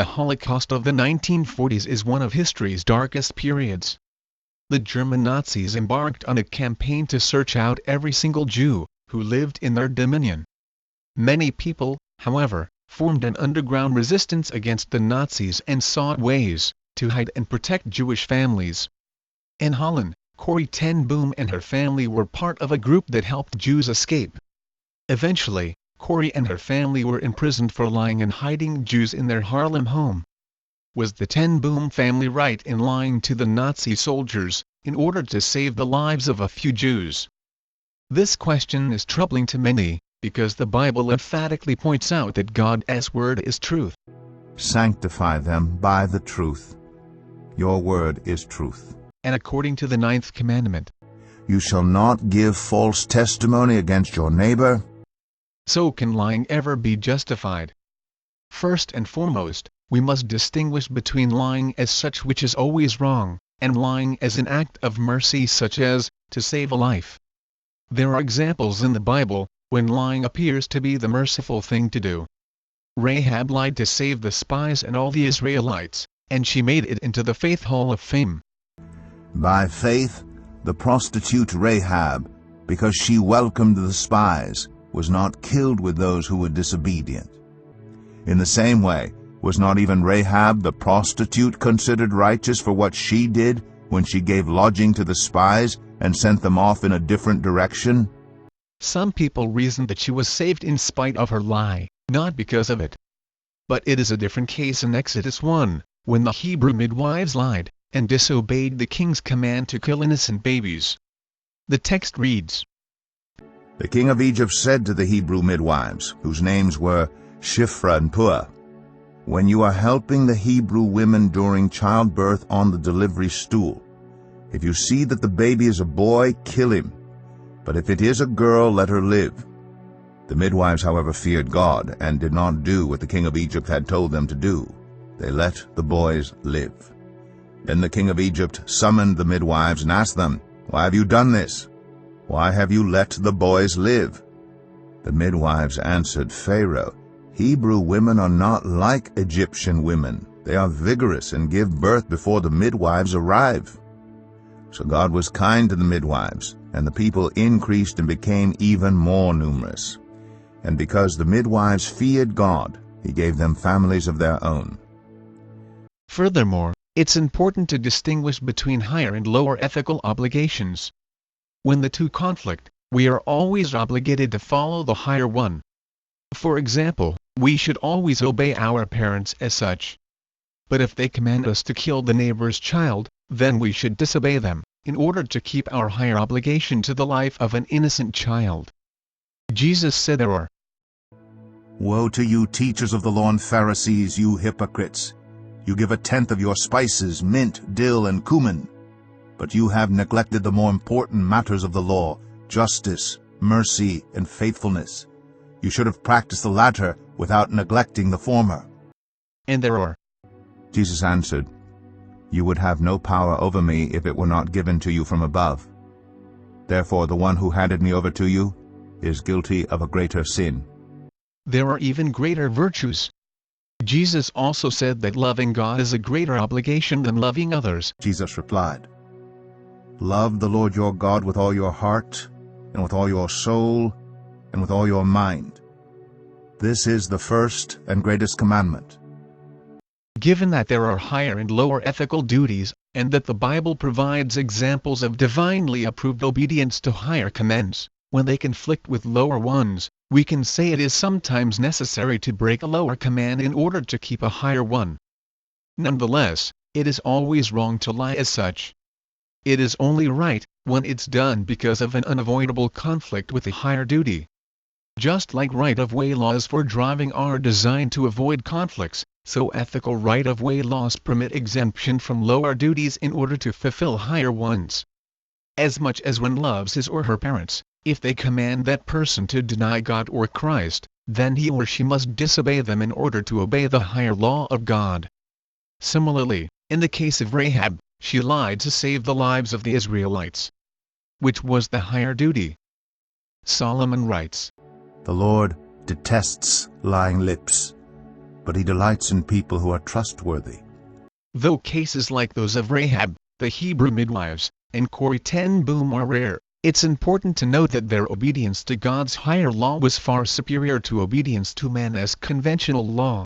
The Holocaust of the 1940s is one of history's darkest periods. The German Nazis embarked on a campaign to search out every single Jew who lived in their dominion. Many people, however, formed an underground resistance against the Nazis and sought ways to hide and protect Jewish families. In Holland, Corrie ten Boom and her family were part of a group that helped Jews escape. Eventually, Corrie and her family were imprisoned for lying and hiding Jews in their Haarlem home. Was the ten Boom family right in lying to the Nazi soldiers in order to save the lives of a few Jews? This question is troubling to many, because the Bible emphatically points out that God's word is truth. Sanctify them by the truth. Your word is truth. And according to the 9th commandment, you shall not give false testimony against your neighbor. So can lying ever be justified? First and foremost, we must distinguish between lying as such, which is always wrong, and lying as an act of mercy, such as to save a life. There are examples in the Bible when lying appears to be the merciful thing to do. Rahab lied to save the spies and all the Israelites, and she made it into the Faith Hall of Fame. By faith, the prostitute Rahab, because she welcomed the spies, was not killed with those who were disobedient. In the same way, was not even Rahab the prostitute considered righteous for what she did when she gave lodging to the spies and sent them off in a different direction? Some people reasoned that she was saved in spite of her lie, not because of it. But it is a different case in Exodus 1, when the Hebrew midwives lied and disobeyed the king's command to kill innocent babies. The text reads, The king of Egypt said to the Hebrew midwives, whose names were Shiphrah and Puah, when you are helping the Hebrew women during childbirth on the delivery stool, if you see that the baby is a boy, kill him. But if it is a girl, let her live. The midwives, however, feared God and did not do what the king of Egypt had told them to do. They let the boys live. Then the king of Egypt summoned the midwives and asked them, Why have you done this? Why have you let the boys live? The midwives answered Pharaoh, Hebrew women are not like Egyptian women. They are vigorous and give birth before the midwives arrive. So God was kind to the midwives, and the people increased and became even more numerous. And because the midwives feared God, he gave them families of their own. Furthermore, it's important to distinguish between higher and lower ethical obligations. When the two conflict, we are always obligated to follow the higher one. For example, we should always obey our parents as such. But if they command us to kill the neighbor's child, then we should disobey them, in order to keep our higher obligation to the life of an innocent child. Jesus said there are, Woe to you, teachers of the law and Pharisees, you hypocrites! You give 1/10 of your spices, mint, dill, and cumin. But you have neglected the more important matters of the law, justice, mercy, and faithfulness. You should have practiced the latter without neglecting the former. And there are, Jesus answered, You would have no power over me if it were not given to you from above. Therefore the one who handed me over to you is guilty of a greater sin. There are even greater virtues. Jesus also said that loving God is a greater obligation than loving others. Jesus replied, Love the Lord your God with all your heart, and with all your soul, and with all your mind. This is the first and greatest commandment. Given that there are higher and lower ethical duties, and that the Bible provides examples of divinely approved obedience to higher commands, when they conflict with lower ones, we can say it is sometimes necessary to break a lower command in order to keep a higher one. Nonetheless, it is always wrong to lie as such. It is only right when it's done because of an unavoidable conflict with a higher duty. Just like right-of-way laws for driving are designed to avoid conflicts, so ethical right-of-way laws permit exemption from lower duties in order to fulfill higher ones. As much as one loves his or her parents, if they command that person to deny God or Christ, then he or she must disobey them in order to obey the higher law of God. Similarly, in the case of Rahab, she lied to save the lives of the Israelites. Which was the higher duty? Solomon writes, The Lord detests lying lips. but he delights in people who are trustworthy. Though cases like those of Rahab, the Hebrew midwives, and Corrie ten Boom are rare, it's important to note that their obedience to God's higher law was far superior to obedience to man as conventional law.